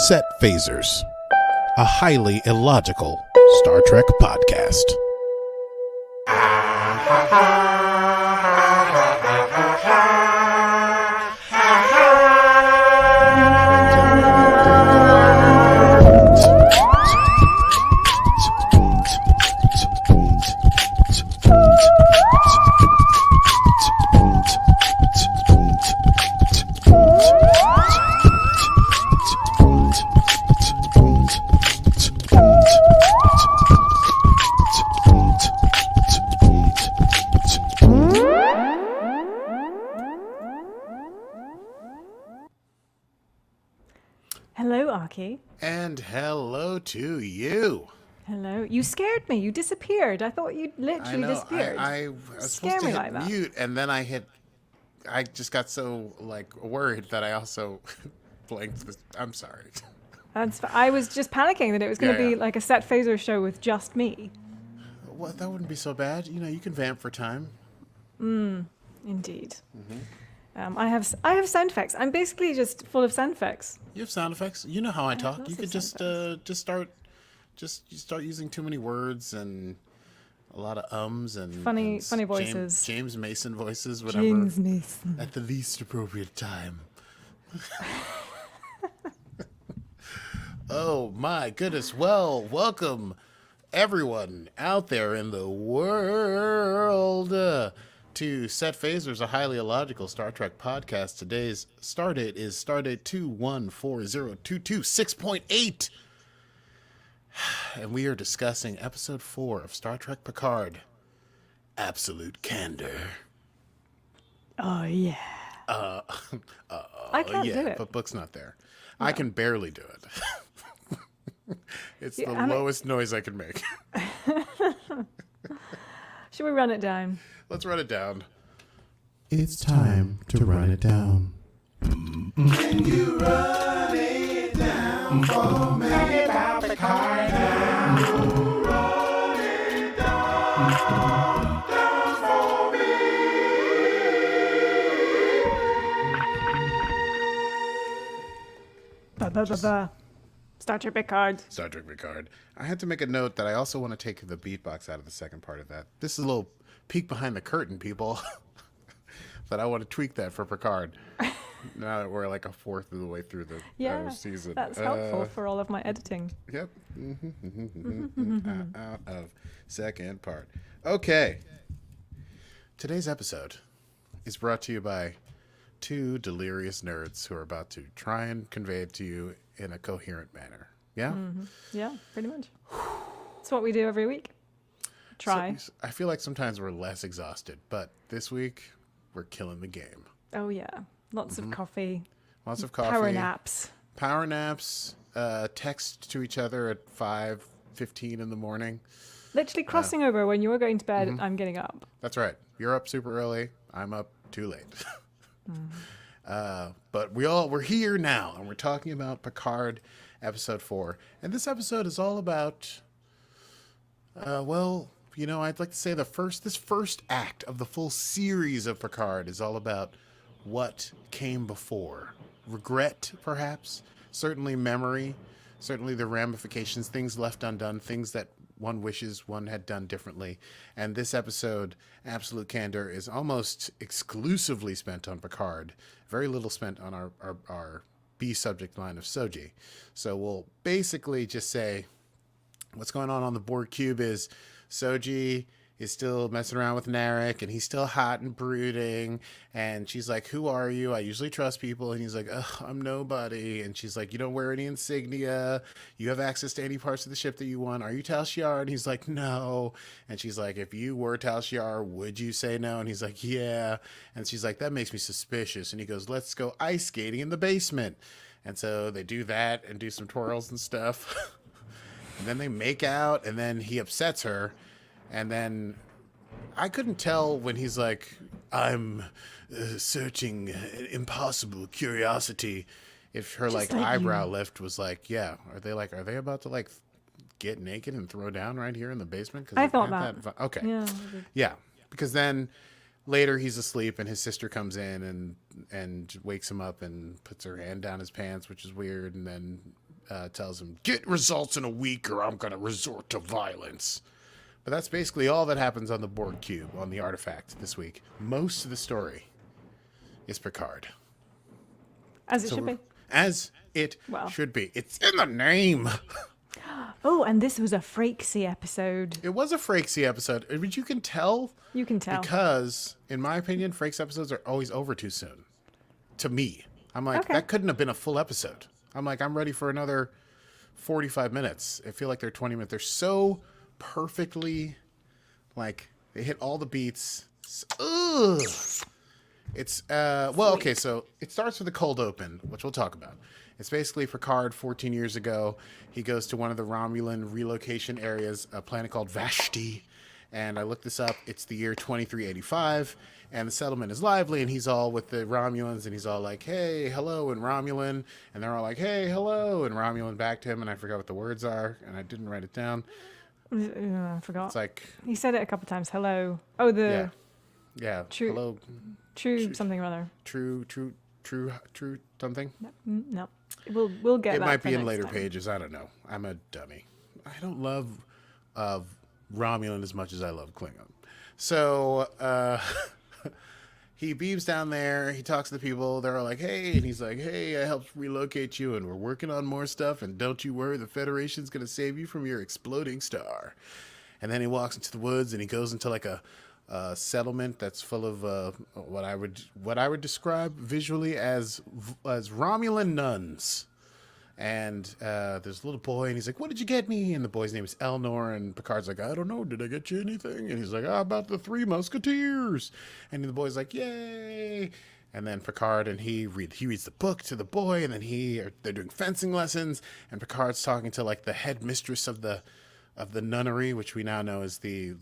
Set Phasers, a highly illogical Star Trek podcast. Hello, Akie. And hello to you. Hello. You scared me. You disappeared. I thought you literally disappeared. I was supposed to hit mute, and then I just got so worried that I also blanked. I'm sorry. I was just panicking that it was going to be like a Set Phaser show with just me. Well, that wouldn't be so bad. You know, you can vamp for time. Indeed. Mm-hmm. I have sound effects. I'm basically just full of sound effects. You have sound effects. You know how I talk. You could just start using too many words and a lot of ums and funny voices. James Mason voices, whatever. James Mason. At the least appropriate time. Oh my goodness. Well, welcome everyone out there in the world to Set Phasers, a highly illogical Star Trek podcast. Today's stardate is stardate 214022.6.8. And we are discussing episode 4 of Star Trek Picard, Absolute Candor. Oh, yeah. I can't do it. But Book's not there. No. I can barely do it. It's the lowest noise I can make. Should we run it down? Let's run it down. It's time to run it down. Can you run it down for me about Picard now? Run it down for me. Star Trek Picard. Star Trek Picard. I had to make a note that I also want to take the beatbox out of the second part of that. This is a little peek behind the curtain, people. But I want to tweak that for Picard. Now that we're like a fourth of the way through the season. That's helpful for all of my editing. Yep. Out of second part. Okay. Today's episode is brought to you by two delirious nerds who are about to try and convey it to you in a coherent manner. Yeah? Mm-hmm. Yeah, pretty much. It's what we do every week. Try. So, I feel like sometimes we're less exhausted, but this week we're killing the game. Oh, yeah. Lots of coffee. Lots of coffee. Power naps. Text to each other at 5:15 in the morning. Literally crossing over when you're going to bed, I'm getting up. That's right. You're up super early. I'm up too late. But we're here now, and we're talking about Picard episode 4. And this episode is all about, I'd like to say this first act of the full series of Picard is all about what came before. Regret, perhaps. Certainly memory. Certainly the ramifications, things left undone, things that one wishes one had done differently. And this episode, Absolute Candor, is almost exclusively spent on Picard. Very little spent on our B subject line of Soji. So we'll basically just say what's going on the Borg cube is Soji is still messing around with Narek, and he's still hot and brooding. And she's like, "Who are you? I usually trust people." And he's like, "Ugh, I'm nobody." And she's like, "You don't wear any insignia. You have access to any parts of the ship that you want. Are you Tal Shiar?" And he's like, "No." And she's like, "If you were Tal Shiar, would you say no?" And he's like, "Yeah." And she's like, "That makes me suspicious." And he goes, "Let's go ice skating in the basement." And so they do that and do some twirls and stuff. And then they make out, and then he upsets her. And then I couldn't tell when he's like, "I'm searching impossible curiosity," if her eyebrow lift was like, yeah, are they about to get naked and throw down right here in the basement? 'Cause I thought that. Okay. Yeah. Because then later he's asleep and his sister comes in and wakes him up and puts her hand down his pants, which is weird. And then tells him, "Get results in a week or I'm going to resort to violence." But that's basically all that happens on the Borg cube, on the artifact this week. Most of the story is Picard. As it should be. As it should be. It's in the name. Oh, and this was a Frakesy episode. It was a Frakesy episode, but you can tell. You can tell. Because, in my opinion, Frakes episodes are always over too soon. To me. I'm like, that couldn't have been a full episode. I'm like, I'm ready for another 45 minutes. I feel like they're 20 minutes. They're so perfectly, like, they hit all the beats. Ugh. It's, okay, so it starts with a cold open, which we'll talk about. It's basically Picard 14 years ago. He goes to one of the Romulan relocation areas, a planet called Vashti. And I looked this up. It's the year 2385. And the settlement is lively. And he's all with the Romulans. And he's all like, "Hey, hello," in Romulan. And they're all like, "Hey, hello," and Romulan back to him. And I forgot what the words are. And I didn't write it down. I forgot. It's like... He said it a couple times. Hello. Oh, the... Yeah. True, Hello. True something or other. True something. No. We'll get it that. Might be for in next later time. pages. I don't know. I'm a dummy. I don't love Romulan as much as I love Klingon. So he beams down there. He talks to the people. They're all like, "Hey," and he's like, "Hey, I helped relocate you, and we're working on more stuff. And don't you worry, the Federation's gonna save you from your exploding star." And then he walks into the woods, and he goes into like a settlement that's full of what I would describe visually as Romulan nuns. And there's a little boy, and he's like, "What did you get me?" And the boy's name is Elnor, and Picard's like, "I don't know. Did I get you anything?" And he's like, "How about the Three Musketeers?" And the boy's like, "Yay!" And then Picard and he reads the book to the boy, and then they're doing fencing lessons, and Picard's talking to like the headmistress of the nunnery, which we now know is the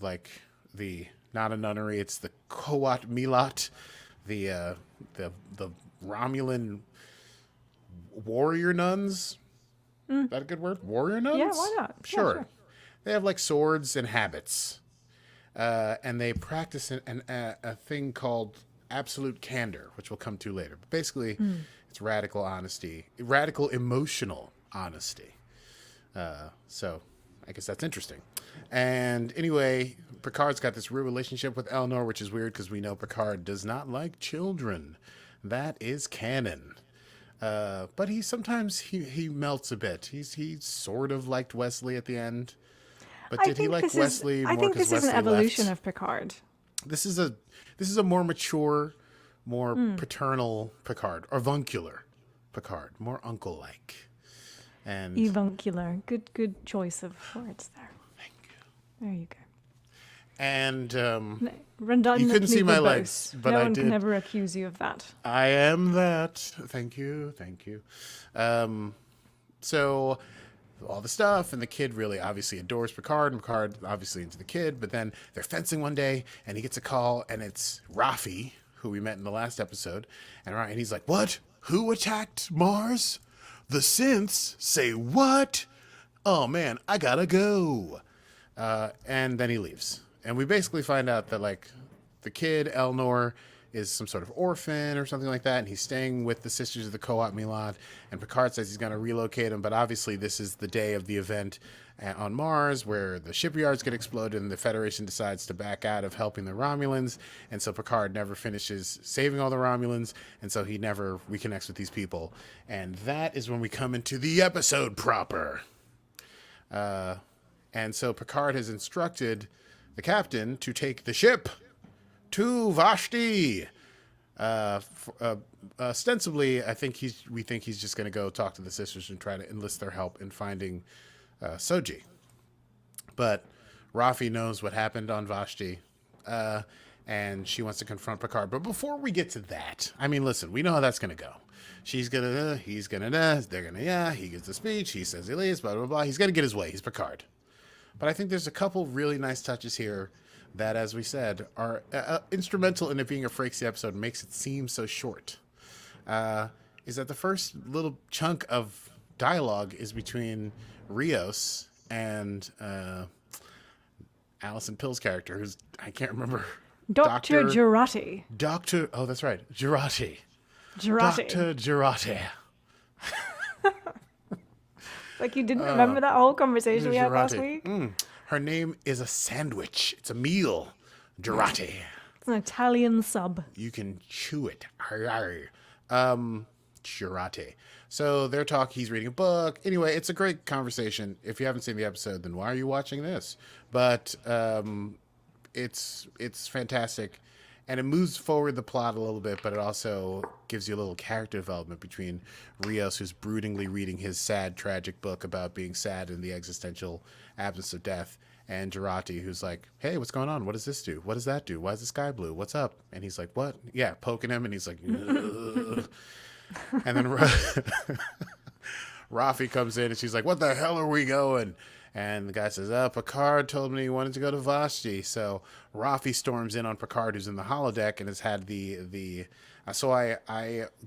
not a nunnery, it's the Qowat Milat, the Romulan warrior nuns. Is that a good word? Warrior nuns? Yeah, why not? Yeah, Sure. They have like swords and habits. And they practice a thing called absolute candor, which we'll come to later. But basically, it's radical honesty, radical emotional honesty. So I guess that's interesting. And anyway, Picard's got this real relationship with Elnor, which is weird because we know Picard does not like children. That is canon. But sometimes he melts a bit. He sort of liked Wesley at the end. But did he like Wesley more I think because this is Wesley an evolution left? of Picard. This is a more mature, more paternal Picard, avuncular Picard, more uncle-like. And Avuncular. Good choice of words there. thank you. There you go. And Redundantly you couldn't see my verbose. legs, but no I one did. can ever accuse you of that. I am that. Thank you. So all the stuff, and the kid really obviously adores Picard, and Picard obviously into the kid, but then they're fencing one day, and he gets a call, and it's Rafi, who we met in the last episode, and he's like, "What? Who attacked Mars? The synths? Say what? Oh man, I gotta go." And then he leaves. And we basically find out that like the kid, Elnor, is some sort of orphan or something like that, and he's staying with the Sisters of the Qowat Milat, and Picard says he's going to relocate him, but obviously this is the day of the event on Mars where the shipyards get exploded and the Federation decides to back out of helping the Romulans, and so Picard never finishes saving all the Romulans, and so he never reconnects with these people. And that is when we come into the episode proper. And so Picard has instructed the captain to take the ship to Vashti. Ostensibly, we think he's just going to go talk to the sisters and try to enlist their help in finding Soji. But Rafi knows what happened on Vashti, and she wants to confront Picard. But before we get to that, I mean, listen, we know how that's going to go. She's going to, he's going to, they're going to, he gives the speech, he says he leaves, blah, blah, blah. He's going to get his way. He's Picard. But I think there's a couple really nice touches here that, as we said, are instrumental in it being a Frakes episode, makes it seem so short. Is that the first little chunk of dialogue is between Rios and Alison Pill's character, who's, I can't remember. Dr. Girardi. Oh, that's right. Girardi. Girardi. Dr. Girardi. Like you didn't remember that whole conversation we had last Jurati. week? Her name is a sandwich. It's a meal. Jurati. It's an Italian sub. You can chew it. Jurati. So they're talking. He's reading a book. Anyway, it's a great conversation. If you haven't seen the episode, then why are you watching this? But it's fantastic, and it moves forward the plot a little bit, but it also gives you a little character development between Rios, who's broodingly reading his sad, tragic book about being sad in the existential absence of death, and Jurati, who's like, hey, what's going on? What does this do? What does that do? Why is the sky blue? What's up? And he's like, what? Yeah, poking him, and he's like, ugh. And then Rafi comes in, and she's like, what the hell are we going? And the guy says, Picard told me he wanted to go to Vashti. So Rafi storms in on Picard, who's in the holodeck, and has had so I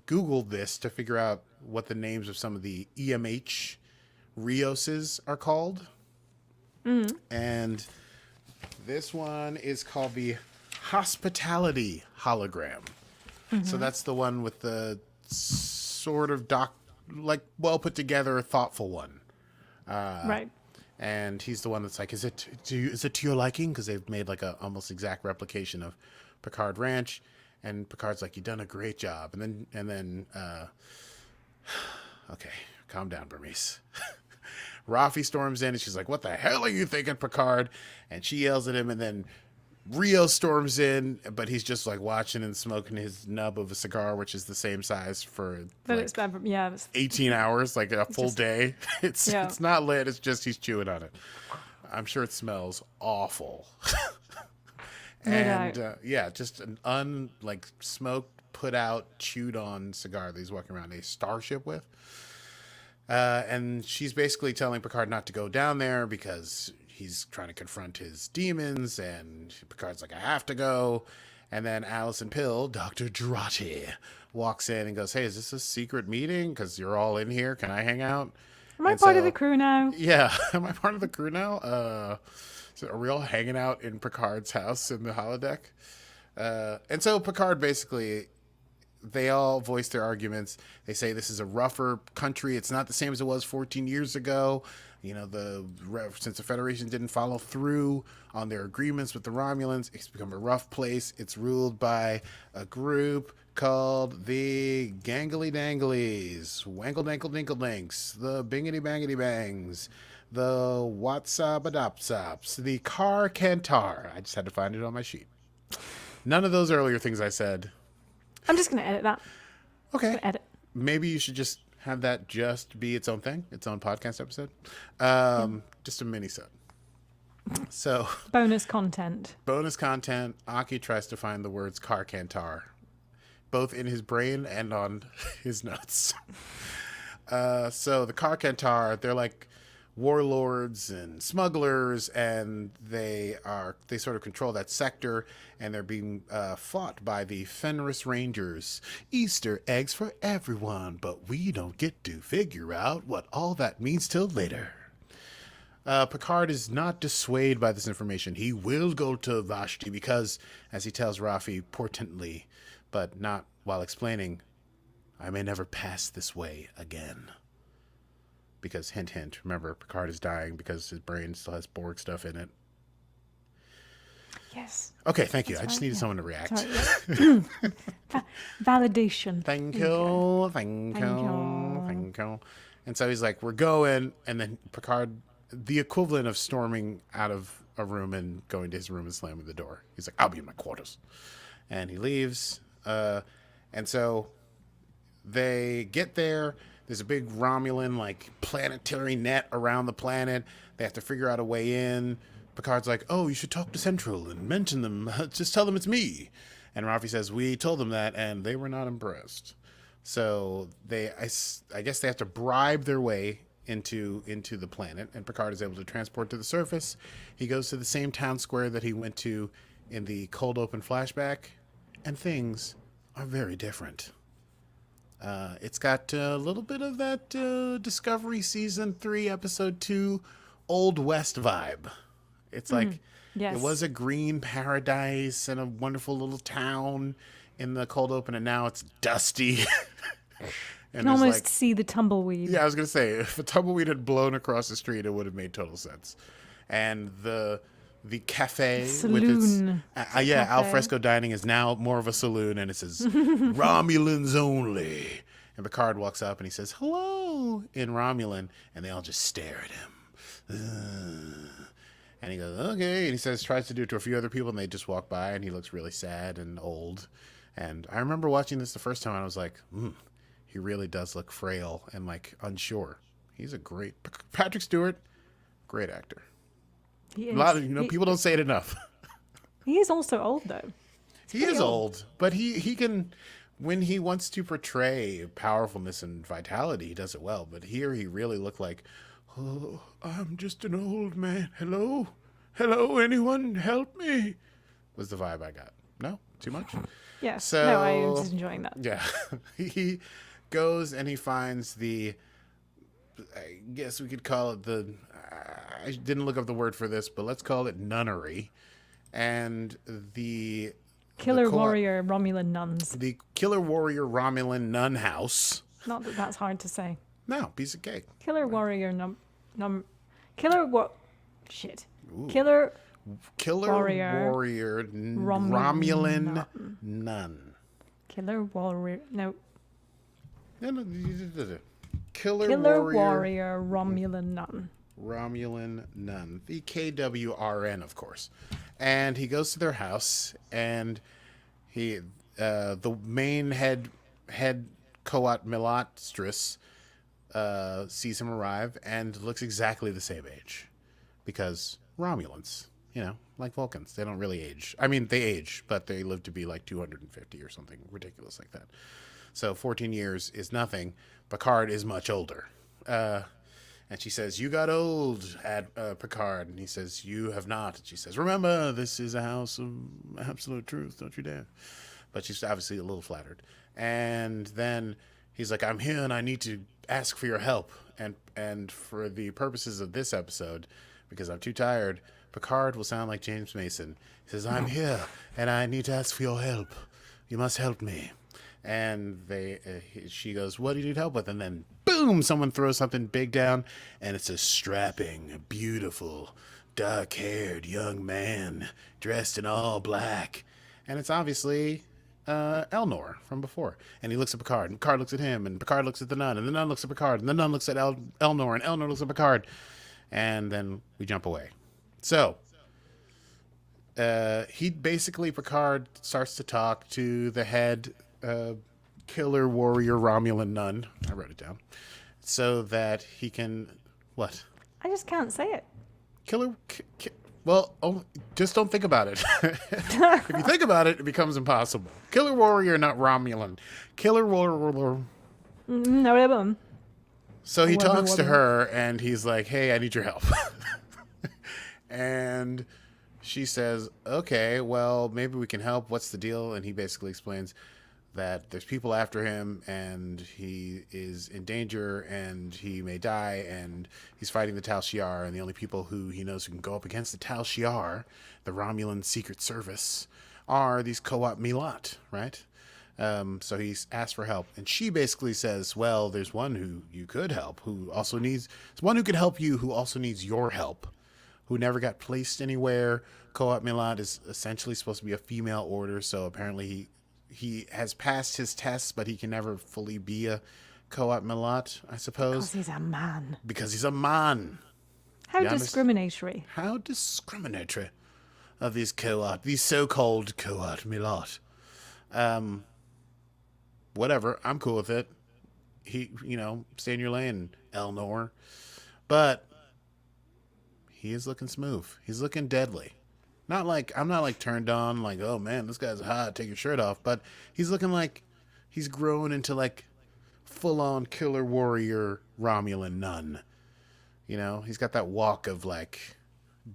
Googled this to figure out what the names of some of the EMH Rioses are called. And this one is called the Hospitality Hologram. So that's the one with the sort of well put together, thoughtful one. Right. And he's the one that's like, is it to your liking? Because they've made like a almost exact replication of Picard Ranch. And Picard's like, you've done a great job. And then okay, calm down, Burmese. Rafi storms in, and she's like, what the hell are you thinking, Picard? And she yells at him, and then Rio storms in, but he's just like watching and smoking his nub of a cigar, which is the same size for But like it's 18 hours, like a full day. It's not lit. It's just he's chewing on it. I'm sure it smells awful. And just an smoked, put out, chewed on cigar that he's walking around a starship with. And she's basically telling Picard not to go down there because he's trying to confront his demons, and Picard's like, I have to go. And then Alison Pill, Dr. Jurati, walks in and goes, hey, is this a secret meeting? Because you're all in here. Can I hang out? Am I part of the crew now? Yeah. Am I part of the crew now? So are we all hanging out in Picard's house in the holodeck? And so Picard basically, they all voice their arguments. They say this is a rougher country. It's not the same as it was 14 years ago. You know, since the Federation didn't follow through on their agreements with the Romulans, it's become a rough place. It's ruled by a group called the Gangly Danglies, Wangle Dankle Dinkle Dinks, the Bingity Bangity Bangs, the Watsabadopsops, the Car Cantar. I just had to find it on my sheet. None of those earlier things I said. I'm just going to edit that. Okay. Edit. Maybe you should just have that just be its own thing, its own podcast episode. Just a mini-sode. So bonus content. Akie tries to find the words Car Cantar, both in his brain and on his notes. So the Car Cantar, they're like warlords and smugglers, and they sort of control that sector, and they're being fought by the Fenris Rangers. Easter eggs for everyone, but we don't get to figure out what all that means till later. Picard is not dissuaded by this information. He will go to Vashti because, as he tells Rafi portently, but not while explaining, I may never pass this way again. Because, hint, hint, remember, Picard is dying because his brain still has Borg stuff in it. Yes. Okay, thank you. I just needed someone to react. Validation. Thank you. And so he's like, we're going. And then Picard, the equivalent of storming out of a room and going to his room and slamming the door. He's like, I'll be in my quarters. And he leaves. And so they get there. There's a big Romulan, like, planetary net around the planet. They have to figure out a way in. Picard's like, oh, you should talk to Central and mention them. Just tell them it's me. And Rafi says, we told them that, and they were not impressed. So I guess they have to bribe their way into the planet, and Picard is able to transport to the surface. He goes to the same town square that he went to in the cold open flashback, and things are very different. It's got a little bit of that Discovery Season 3, Episode 2 Old West vibe. It's like yes. It was a green paradise and a wonderful little town in the cold open, and now it's dusty And can there's almost like, see the tumbleweed. yeah, I was gonna say if a tumbleweed had blown across the street, it would have made total sense. And the cafe with its Saloon. yeah, Cafe. alfresco dining is now more of a saloon, and it says Romulans only. And Picard walks up and he says hello in Romulan, and they all just stare at him. And he goes okay, and he tries to do it to a few other people, and they just walk by, and he looks really sad and old. And I remember watching this the first time, and I was like, he really does look frail and like unsure. He's a great Patrick Stewart, great actor. He A is. lot of people don't say it enough. He is also old, though. He is old, but he can, when he wants to portray powerfulness and vitality, he does it well. But here he really looked like, oh, I'm just an old man. Hello, anyone, help me. Was the vibe I got? No, too much. Yeah. So No, I am just enjoying that. Yeah, he goes and he finds the, I guess we could call it the, I didn't look up the word for this, but let's call it nunnery. And the Killer warrior Romulan nuns. The Killer Warrior Romulan Nun House. Not that that's hard to say. No, piece of cake. Killer warrior shit. Ooh. Killer Warrior Romulan Nun. Killer warrior. No. No, Killer Warrior Romulan nun. Romulan Nun. The KWRN, of course. And he goes to their house, and he, the main head Qowat Milat sees him arrive and looks exactly the same age, because Romulans, like Vulcans, they don't really age. I mean, they age, but they live to be like 250 or something ridiculous like that. So 14 years is nothing. Picard is much older. And she says, you got old, Picard. And he says, you have not. And she says, remember, this is a house of absolute truth. Don't you dare. But she's obviously a little flattered. And then he's like, I'm here and I need to ask for your help. And for the purposes of this episode, because I'm too tired, Picard will sound like James Mason. He says, I'm here and I need to ask for your help. You must help me. And she goes, what do you need help with? And then, boom, someone throws something big down, and it's a strapping, beautiful, dark-haired young man dressed in all black. And it's obviously Elnor from before. And he looks at Picard, and Picard looks at him, and Picard looks at the nun, and the nun looks at Picard, and the nun looks at Elnor, and Elnor looks at Picard. And then we jump away. So Picard starts to talk to the head Killer Warrior Romulan nun. I wrote it down. So that he can, what? I just can't say it. Just don't think about it. If you think about it, it becomes impossible. Killer Warrior, not Romulan. Killer Warrior. No. So he talks to her, and he's like, hey, I need your help. And she says, okay, well, maybe we can help. What's the deal? And he basically explains that there's people after him, and he is in danger, and he may die, and he's fighting the Tal Shiar, and the only people who he knows who can go up against the Tal Shiar, the Romulan Secret Service, are these Qowat Milat, right? So he's asked for help, and she basically says, well, there's one who you could help, there's one who could help you who also needs your help, who never got placed anywhere. Qowat Milat is essentially supposed to be a female order, so apparently he has passed his tests, but he can never fully be a Qowat Milat, I suppose. Because he's Because he's a man. a man. How discriminatory. How discriminatory of these so-called Qowat Milat. Whatever, I'm cool with it. Stay in your lane, Elnor. But he is looking smooth. He's looking deadly. I'm not like turned on, like, oh man, this guy's hot, take your shirt off. But he's looking like he's grown into like full-on Killer Warrior Romulan nun. He's got that walk of like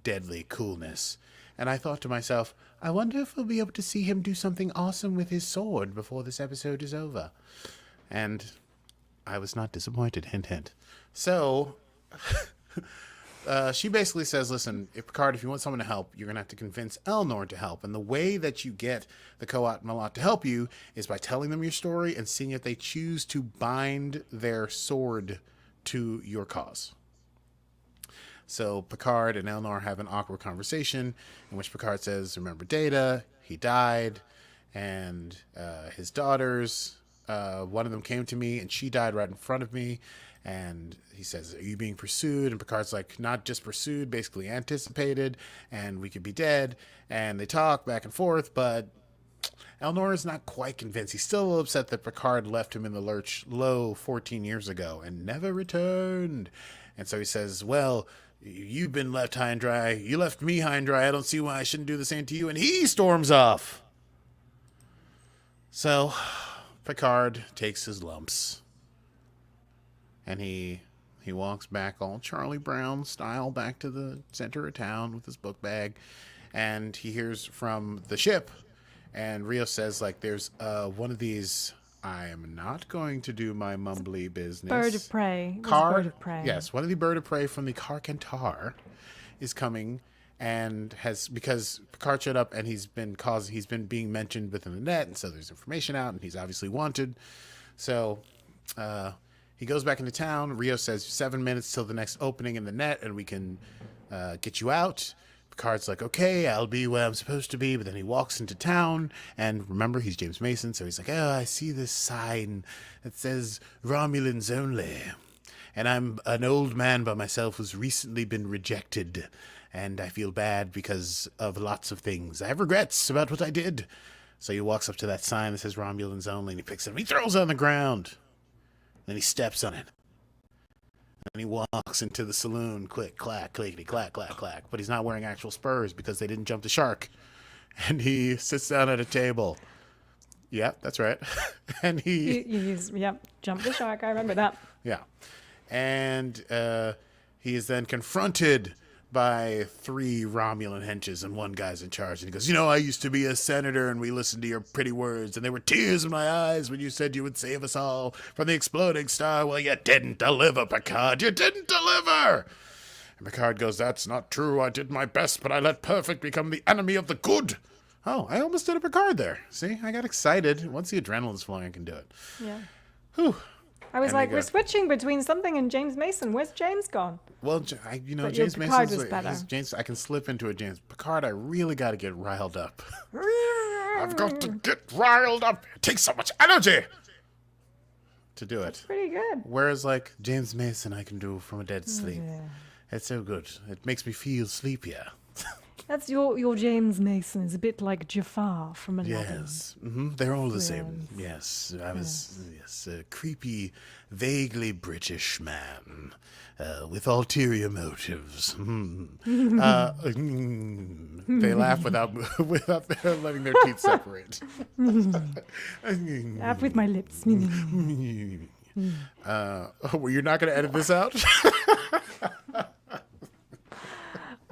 deadly coolness. And I thought to myself, I wonder if we'll be able to see him do something awesome with his sword before this episode is over. And I was not disappointed, hint, hint. So she basically says, listen, Picard, if you want someone to help, you're going to have to convince Elnor to help. And the way that you get the Qowat Milat to help you is by telling them your story and seeing if they choose to bind their sword to your cause. So Picard and Elnor have an awkward conversation in which Picard says, remember Data, he died, and his daughters, one of them came to me and she died right in front of me. And he says, are you being pursued? And Picard's like, not just pursued, basically anticipated, and we could be dead. And they talk back and forth, but Elnor is not quite convinced. He's still a little upset that Picard left him in the lurch 14 years ago and never returned. And so he says, well, you've been left high and dry. You left me high and dry. I don't see why I shouldn't do the same to you. And he storms off. So Picard takes his lumps. And he walks back all Charlie Brown style back to the center of town with his book bag. And he hears from the ship. And Rio says, like, there's one of these, I am not going to do my mumbly business. Bird of prey. Bird of prey. Yes, one of the bird of prey from the Candor is coming. And because Picard showed up and he's been being mentioned within the net. And so there's information out and he's obviously wanted. So, he goes back into town. Rio says 7 minutes till the next opening in the net, and we can get you out. Picard's like, okay, I'll be where I'm supposed to be. But then he walks into town, and remember, he's James Mason, so he's like, oh, I see this sign that says Romulans only. And I'm an old man by myself who's recently been rejected, and I feel bad because of lots of things. I have regrets about what I did. So he walks up to that sign that says Romulans only, and he picks it up, and he throws it on the ground. Then he steps on it. And he walks into the saloon. Click, clack, clickety, clack, clack, clack. But he's not wearing actual spurs because they didn't jump the shark. And he sits down at a table. Yep, that's right. And Jump the shark. I remember that. Yeah. And he is then confronted by 3 Romulan henches, and one guy's in charge. And he goes, I used to be a senator, and we listened to your pretty words, and there were tears in my eyes when you said you would save us all from the exploding star. Well, you didn't deliver, Picard. You didn't deliver. And Picard goes, that's not true. I did my best, but I let perfect become the enemy of the good. Oh, I almost did a Picard there. See, I got excited. Once the adrenaline's flowing, I can do it. Yeah. Whew. I was And like, they we're go- switching between something and James Mason. Where's James gone? Well, But James your Picard Mason's was better. James. I can slip into a James Picard. I really got to get riled up. I've got to get riled up. It takes so much energy to do it. Pretty good. Whereas, like James Mason, I can do from a dead sleep. Yeah. It's so good. It makes me feel sleepier. That's your James Mason is a bit like Jafar from Aladdin. Yes, they're all the same. Yes. Yes, I was a creepy, vaguely British man with ulterior motives. They laugh without letting their teeth separate. Laugh with my lips. Well, you're not going to edit this out?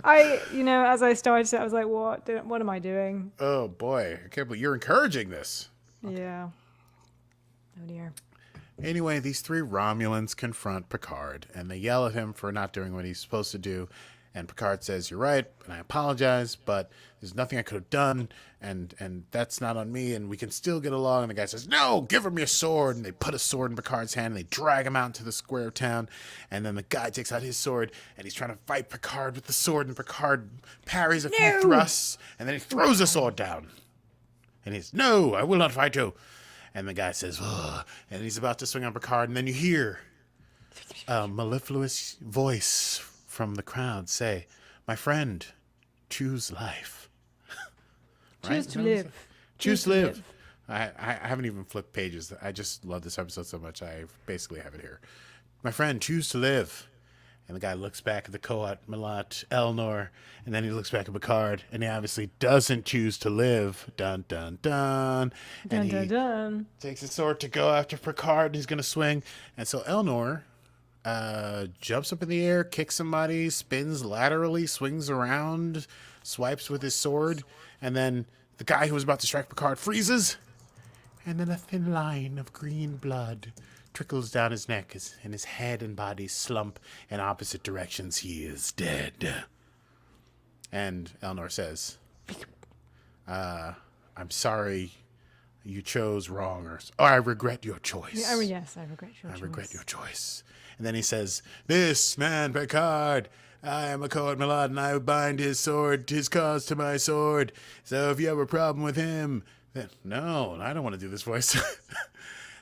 As I started, I was like, what am I doing? Oh boy, I can't believe you're encouraging this. Yeah. Oh dear. Anyway, these 3 Romulans confront Picard, and they yell at him for not doing what he's supposed to do. And Picard says, you're right, and I apologize, but there's nothing I could have done, and that's not on me, and we can still get along. And the guy says, no, give him your sword. And they put a sword in Picard's hand, and they drag him out into the square of town. And then the guy takes out his sword, and he's trying to fight Picard with the sword, and Picard parries a few thrusts, and then he throws the sword down. And he's, no, I will not fight you. And the guy says, ugh, and he's about to swing on Picard, and then you hear a mellifluous voice from the crowd say, my friend, choose life. Right? Choose to live. Choose to live. I haven't even flipped pages. I just love this episode so much. I basically have it here. My friend, choose to live. And the guy looks back at the Qowat Milat, Elnor, and then he looks back at Picard, and he obviously doesn't choose to live. Dun, dun, dun. Dun, And dun, he dun. takes his sword to go after Picard, and he's going to swing. And so Elnor jumps up in the air, kicks somebody, spins laterally, swings around, swipes with his sword, and then the guy who was about to strike Picard freezes, and then a thin line of green blood trickles down his neck, and his head and body slump in opposite directions. He is dead. And Elnor says, I'm sorry you chose wrong. I regret your choice. Yeah, yes, I regret your choice. I regret your choice. And then he says, this man, Picard, I am a Qowat Milat, and I bind his cause to my sword. So if you have a problem with him, then... No, I don't want to do this voice.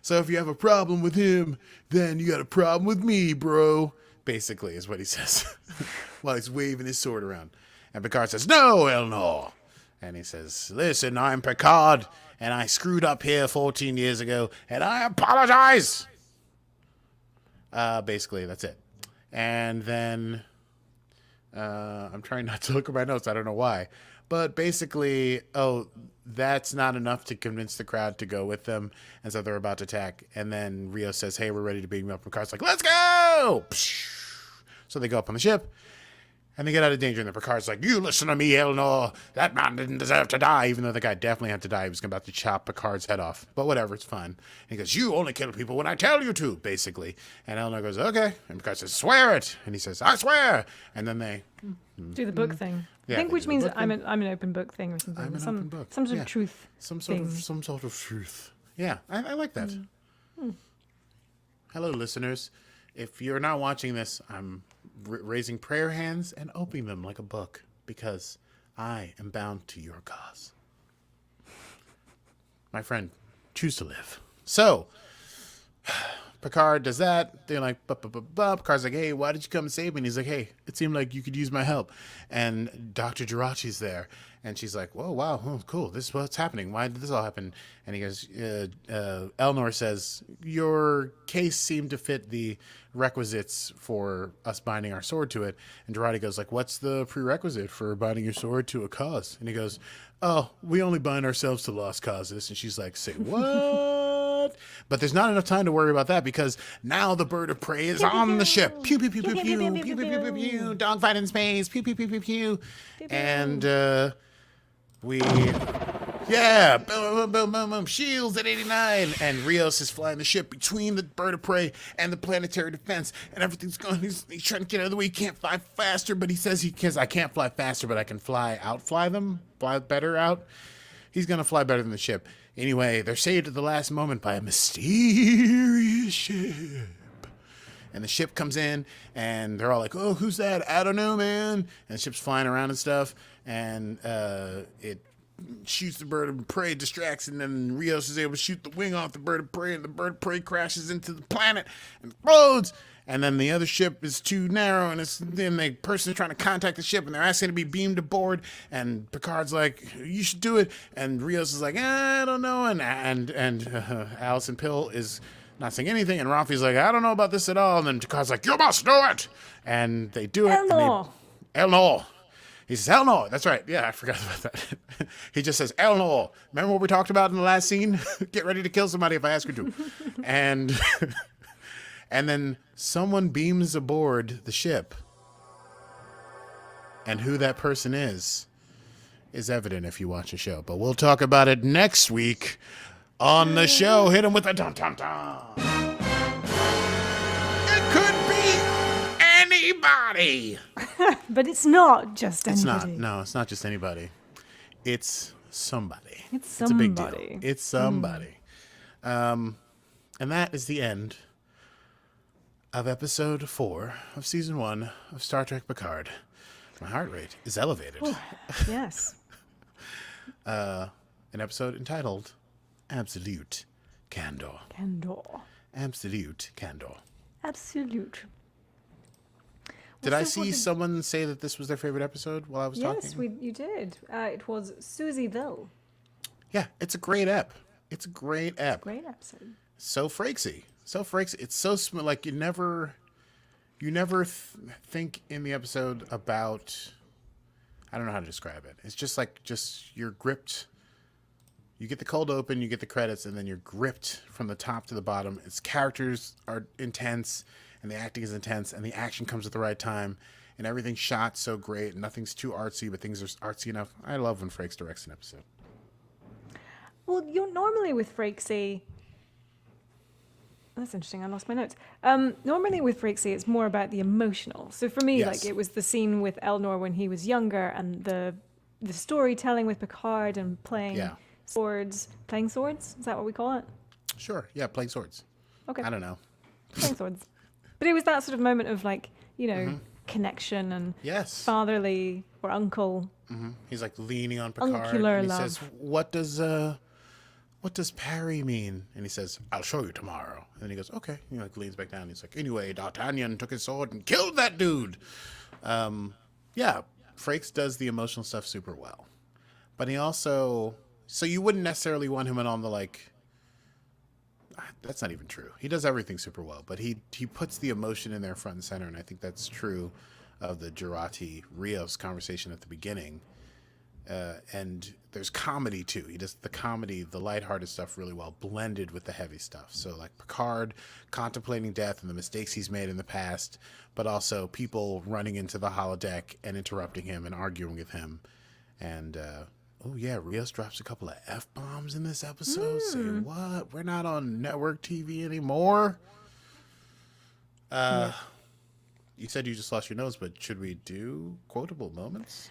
So if you have a problem with him, then you got a problem with me, bro. Basically, is what he says. While he's waving his sword around. And Picard says, no, Elnor. And he says, listen, I'm Picard, and I screwed up here 14 years ago, and I apologize. Basically, that's it. And then I'm trying not to look at my notes. I don't know why. But basically, that's not enough to convince the crowd to go with them. And so they're about to attack. And then Rio says, hey, we're ready to beam up. And Picard's like, let's go! So they go up on the ship. And they get out of danger, and the Picard's like, you listen to me, Elnor. That man didn't deserve to die, even though the guy definitely had to die. He was about to chop Picard's head off. But whatever, it's fine. And he goes, you only kill people when I tell you to, basically. And Elnor goes, okay. And Picard says, swear it. And he says, I swear. And then they... Do the book thing. Yeah, I think which means I'm an open book thing or something. I'm an some, open book. Some sort Yeah. of truth. Some sort thing. of truth. Yeah, I like that. Hello, listeners. If you're not watching this, I'm raising prayer hands and opening them like a book because I am bound to your cause. My friend, choose to live. So, Picard does that. They're like, Picard's like, hey, why did you come and save me? And he's like, hey, it seemed like you could use my help. And Dr. Jirachi's there. And she's like, whoa, wow, cool. This is what's happening. Why did this all happen? And he goes, Elnor says, your case seemed to fit the requisites for us binding our sword to it. And Jirachi goes, like, what's the prerequisite for binding your sword to a cause? And he goes, oh, we only bind ourselves to lost causes. And she's like, say what? But there's not enough time to worry about that because now the bird of prey is on the ship. Pew, pew, pew, pew, pew, pew, pew, pew, pew, pew, dogfight in space. Pew, pew, pew, pew, pew. And yeah, boom, boom, boom, boom, shields at 89. And Rios is flying the ship between the bird of prey and the planetary defense. And everything's going, he's trying to get out of the way. He can't fly faster, but he says I can't fly faster, but I can outfly them, fly better out. He's going to fly better than the ship. Anyway, they're saved at the last moment by a mysterious ship. And the ship comes in, and they're all like, oh, who's that? I don't know, man. And the ship's flying around and stuff, and it shoots the bird of prey, distracts, and then Rios is able to shoot the wing off the bird of prey, and the bird of prey crashes into the planet and explodes. And then the other ship is too narrow, and then the person is trying to contact the ship, and they're asking to be beamed aboard. And Picard's like, "You should do it." And Rios is like, "I don't know." And Alison Pill is not saying anything, and Rafi's like, "I don't know about this at all." And then Picard's like, "You must do it." And they do it. Elnor. He says, Elnor. That's right. Yeah, I forgot about that. He just says, Elnor. Remember what we talked about in the last scene? Get ready to kill somebody if I ask you to. And then someone beams aboard the ship. And who that person is evident if you watch the show. But we'll talk about it next week on the show. Hit him with a dum-dum-dum. It could be anybody. But it's not just anybody. It's not just anybody. It's somebody. It's a big deal. It's somebody. And that is the end of episode 4 of season 1 of Star Trek Picard. My heart rate is elevated. Yes. An episode entitled Absolute Candor. Absolute Candor. Absolute. Did I see someone say that this was their favorite episode while I was talking? Yes, you did. It was Susieville. Yeah, it's a great ep. It's a great ep. Great episode. So Frakesy. It's so smooth. Like you never think in the episode about. I don't know how to describe it. It's just you're gripped. You get the cold open, you get the credits, and then you're gripped from the top to the bottom. Its characters are intense, and the acting is intense, and the action comes at the right time, and everything's shot so great, and nothing's too artsy, but things are artsy enough. I love when Frakes directs an episode. Well, you're normally with Frakesy. That's interesting. I lost my notes. Normally with Frakesy, it's more about the emotional. So for me, Yes. like it was the scene with Elnor when he was younger, and the storytelling with Picard and playing Yeah. swords. Playing swords? Is that what we call it? Sure. Yeah, playing swords. Okay, I don't know. playing swords. But it was that sort of moment of like, you know, connection and Yes. fatherly or uncle. He's like leaning on Picard, Uncular and he love. says, what does Parry mean? And he says, I'll show you tomorrow. And then he goes, okay. He like leans back down. He's like, anyway, D'Artagnan took his sword and killed that dude. Yeah, Frakes does the emotional stuff super well. But he also, so you wouldn't necessarily want him on the like, that's not even true. He does everything super well, but he puts the emotion in there front and center. And I think that's true of the Jurati Rios conversation at the beginning. And there's comedy too. He does the comedy, the lighthearted stuff really well, blended with the heavy stuff. So like Picard contemplating death and the mistakes he's made in the past, but also people running into the holodeck and interrupting him and arguing with him. And oh yeah, Rios drops a couple of F-bombs in this episode. Say what? We're not on network TV anymore. You said you just lost your nose, but should we do quotable moments?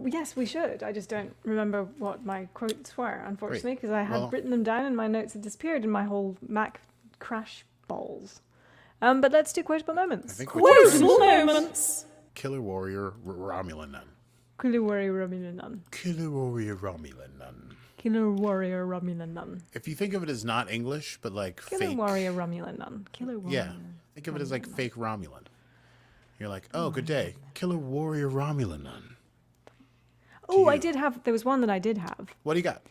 Yes, we should. I just don't remember what my quotes were, unfortunately, because I had written them down and my notes had disappeared in my whole Mac crash balls. But let's do quotable moments. I think Quotable moments. Killer Warrior Romulan Nun. Killer Warrior Romulan Nun. Killer Warrior Romulan Nun. Killer Warrior Romulan Nun. If you think of it as not English, but like Killer fake. Warrior Romulan Nun. Killer Warrior. Yeah. Think of it as like fake Romulan. You're like, oh, good day. Killer Warrior Romulan Nun. Oh, I did have. There was one that I did have. What do you got?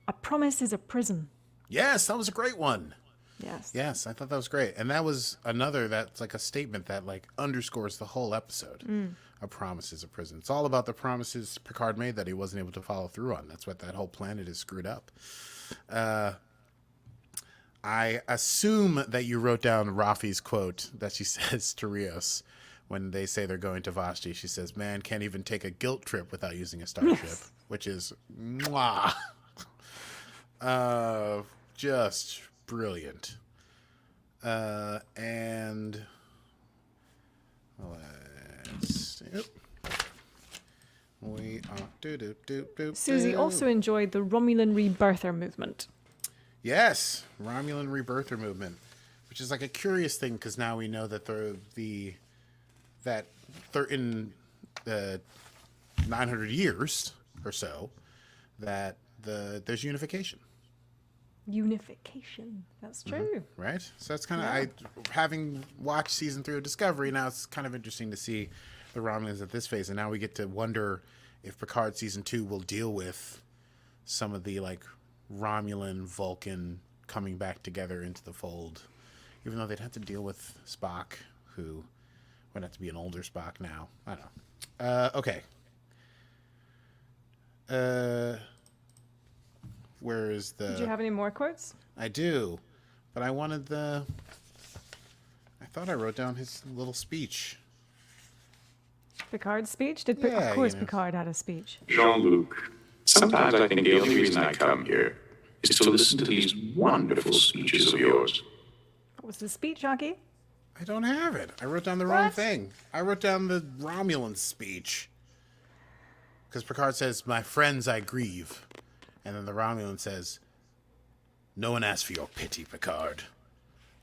A promise is a prison. Yes, that was a great one. Yes. Yes, I thought that was great. And that was another that's like a statement that like underscores the whole episode. A promise is a prison. It's all about the promises Picard made that he wasn't able to follow through on. That's what that whole planet is screwed up. I assume that you wrote down Rafi's quote that she says to Rios when they say they're going to Vashti. She says, man can't even take a guilt trip without using a starship, which is mwah. Just brilliant. And let's see. We are Susie also enjoyed the Romulan rebirther movement. Yes, Romulan rebirther movement, which is like a curious thing because now we know that they're in the 900 years or so that there's unification. Unification. That's true. Right? So that's kind of, having watched season 3 of Discovery, now it's kind of interesting to see the Romulans at this phase. And now we get to wonder if Picard season 2 will deal with some of the like Romulan, Vulcan coming back together into the fold. Even though they'd have to deal with Spock, who would have to be an older Spock now. I don't know. Okay. Where is the... Did you have any more quotes? I do, but I wanted I thought I wrote down his little speech. Picard's speech? Of Yeah, course you know. Picard had a speech. Jean-Luc, sometimes I think the only reason I come here is to listen to these wonderful speeches of yours. What was the speech, Akie? I don't have it. I wrote down the wrong What? thing. I wrote down the Romulan speech. Because Picard says, my friends I grieve. And then the Romulan says, no one asked for your pity, Picard.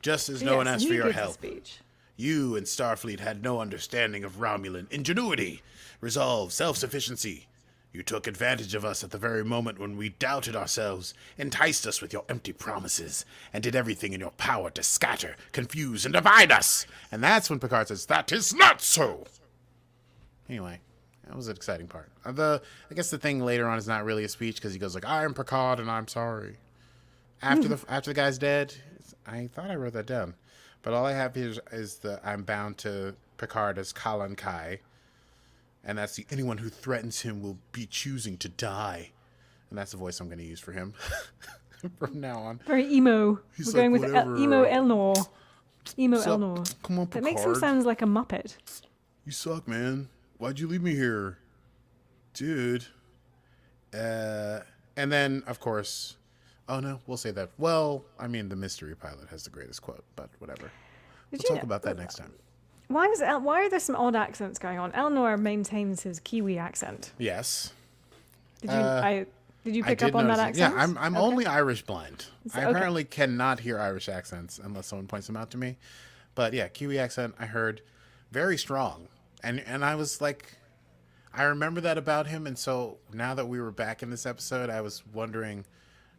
Just as no one asked for your help. Speech. You and Starfleet had no understanding of Romulan ingenuity, resolve, self-sufficiency. You took advantage of us at the very moment when we doubted ourselves, enticed us with your empty promises, and did everything in your power to scatter, confuse, and divide us. And that's when Picard says, that is not so. Anyway, that was an exciting part. I guess the thing later on is not really a speech because he goes like, I'm Picard and I'm sorry. After the guy's dead, I thought I wrote that down. But all I have here is the I'm bound to Picard as Kalan Kai. And that's the anyone who threatens him will be choosing to die. And that's the voice I'm going to use for him from now on. Very emo. He's We're going like, with whatever. emo Elnor. Emo Sup? Elnor. Come on, That makes him Picard. sound like a Muppet. You suck, man. Why'd you leave me here? Dude. And then, of course, Oh, no, we'll say that. Well, I mean, the mystery pilot has the greatest quote, but whatever. Did We'll you talk about that next time. Why are there some odd accents going on? Elnor maintains his Kiwi accent. Yes. Did you I pick did up on that notice it. accent? Yeah, I'm Okay. only Irish blind. I okay. apparently cannot hear Irish accents unless someone points them out to me. But yeah, Kiwi accent I heard very strong. And I was like, I remember that about him, and so now that we were back in this episode, I was wondering,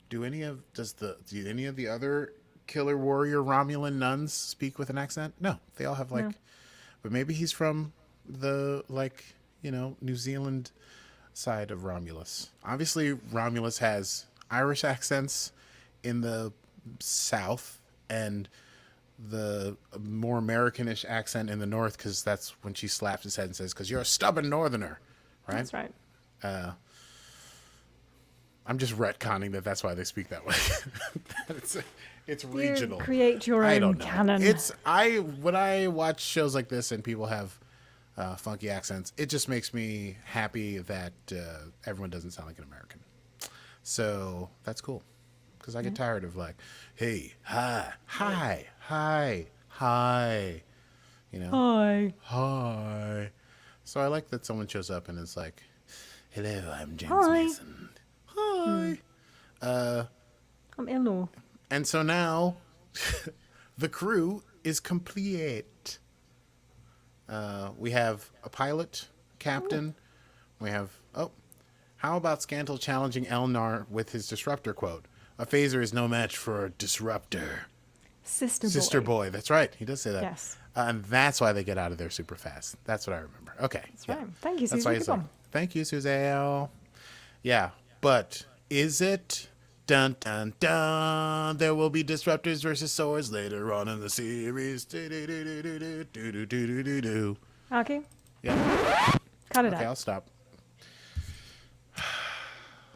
do any of the other Killer Warrior Romulan nuns speak with an accent? No, they all have like, but maybe he's from the New Zealand side of Romulus. Obviously, Romulus has Irish accents in the south and the more Americanish accent in the north, because that's when she slaps his head and says, "Because you're a stubborn northerner," right? That's right. I'm just retconning that's why they speak that way. it's regional. You create your I own don't know. canon. When I watch shows like this and people have funky accents, it just makes me happy that everyone doesn't sound like an American. So that's cool, because I get tired of like, hey, hi, hi. So I like that someone shows up and is like, hello, I'm James Hi. Mason. Hi. I'm Elnor. And so now the crew is complete. We have a pilot, captain. We have, how about Scantle challenging Elnar with his disruptor quote? A phaser is no match for a disruptor. Sister boy. That's right. He does say that. Yes. And that's why they get out of there super fast. That's what I remember. Okay. That's right. Thank you, That's Susan. why he's like, thank you, Suzelle. Yeah. But is it? Dun, dun, dun. There will be disruptors versus swords later on in the series. Do-do-do-do-do-do-do-do-do-do. Akie, Yeah. cut it Okay, out. I'll stop.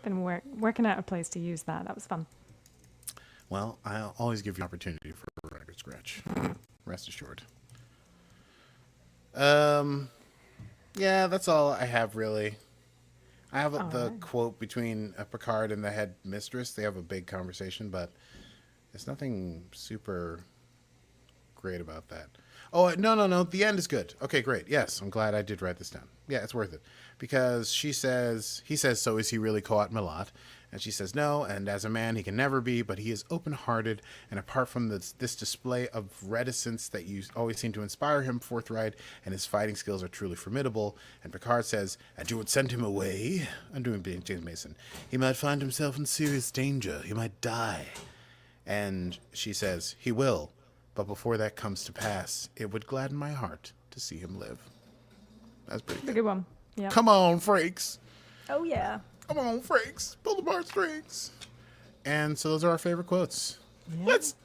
Been working out a place to use that. That was fun. Well, I'll always give you an opportunity for a record scratch. Rest assured. Yeah, that's all I have, really. I have the quote between Picard and the head mistress. They have a big conversation, but there's nothing super great about that. Oh, no. The end is good. Okay, great. Yes, I'm glad I did write this down. Yeah, it's worth it. Because he says, so is he really Qowat Milat? And she says no, and as a man he can never be, but he is open-hearted, and apart from this display of reticence that you always seem to inspire him, forthright, and his fighting skills are truly formidable. And Picard says, and you would send him away? I'm doing being James Mason. He might find himself in serious danger. He might die. And she says, he will, but before that comes to pass, it would gladden my heart to see him live. That's pretty A good. good one. Yeah. Come on, freaks. Oh, yeah. Come on, freaks. Pull the heartstrings. And so those are our favorite quotes. Yeah. Let's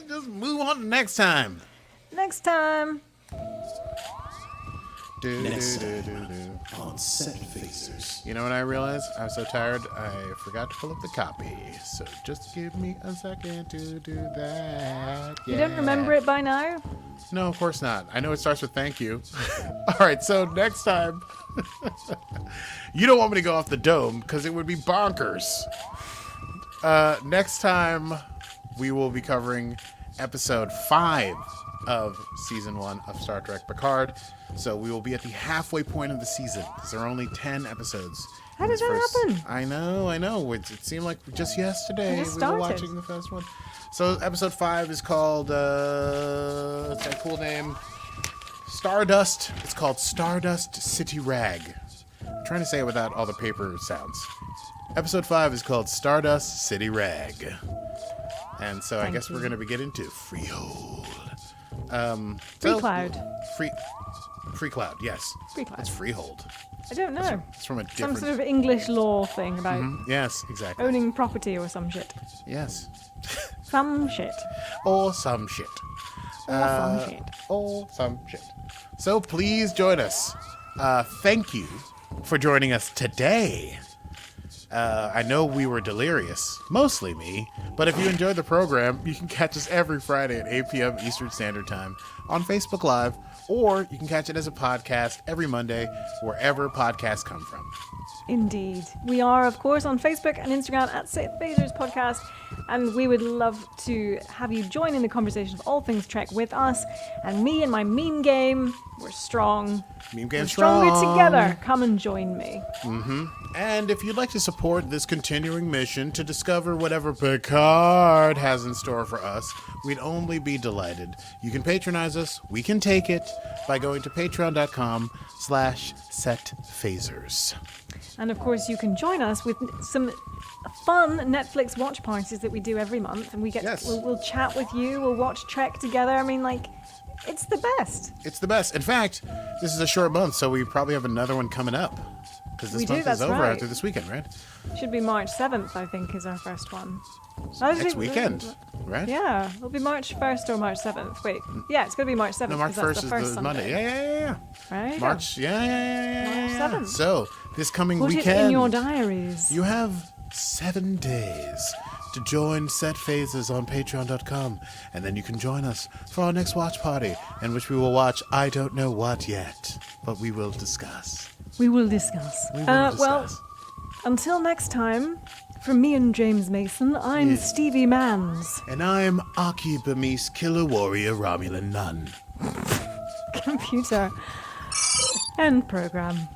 just move on to next time. Next time. Next Do. on Set Phasers. You know what I realized? I was so tired, I forgot to pull up the copy. So just give me a second to do that. You don't remember it by now? No, of course not. I know it starts with thank you. All right, so next time, you don't want me to go off the dome because it would be bonkers. Next time, we will be covering episode 5 of season 1 of Star Trek Picard. So we will be at the halfway point of the season because there are only 10 episodes. How in did this that happen? I know. It seemed like just yesterday It we just were started. watching the first one. So episode 5 is called, it's got a cool name, Stardust. It's called Stardust City Rag. I'm trying to say it without all the paper sounds. Episode 5 is called Stardust City Rag. And so I guess we're going to be getting into Freehold. Free Cloud. Free Cloud, yes. Free Cloud. It's Freehold. I don't know. It's from a Some different... sort of English law thing about Yes, exactly. owning property or some shit. Yes. Some shit. Or some shit. Or some shit. Or some shit. So please join us. Thank you for joining us today. I know we were delirious, mostly me, but if you enjoyed the program, you can catch us every Friday at 8 p.m. Eastern Standard Time on Facebook Live, or you can catch it as a podcast every Monday, wherever podcasts come from. Indeed. We are, of course, on Facebook and Instagram at Set Phasers Podcast, and we would love to have you join in the conversation of all things Trek with us. And me and my meme game, we're strong. Meme game We're stronger strong. together. Come and join me. And if you'd like to support this continuing mission to discover whatever Picard has in store for us, we'd only be delighted. You can patronize us, we can take it, by going to patreon.com/setphasers. And of course, you can join us with some fun Netflix watch parties that we do every month. And we get Yes. we'll chat with you, we'll watch Trek together. I mean, like, it's the best. It's the best. In fact, this is a short month, so we probably have another one coming up. Because this We do, month is that's over right. after this weekend, right? Should be March 7th, I think, is our first one. Next weekend, right? Yeah, it'll be March 1st or March 7th. Wait, yeah, it's going to be March 7th. No, March 'cause that's 1st the is first the Sunday. Monday. Yeah. Right? March, yeah. March 7th. So, this coming Put weekend, it in your diaries. you have 7 days to join Set Phases on patreon.com. And then you can join us for our next watch party, in which we will watch I don't know what yet, but we will discuss. We will discuss. Well, until next time, from me and James Mason, I'm Yes. Stevie Mans. and I'm Akie Bemis, Killer Warrior Romulan Nun. Computer. End program.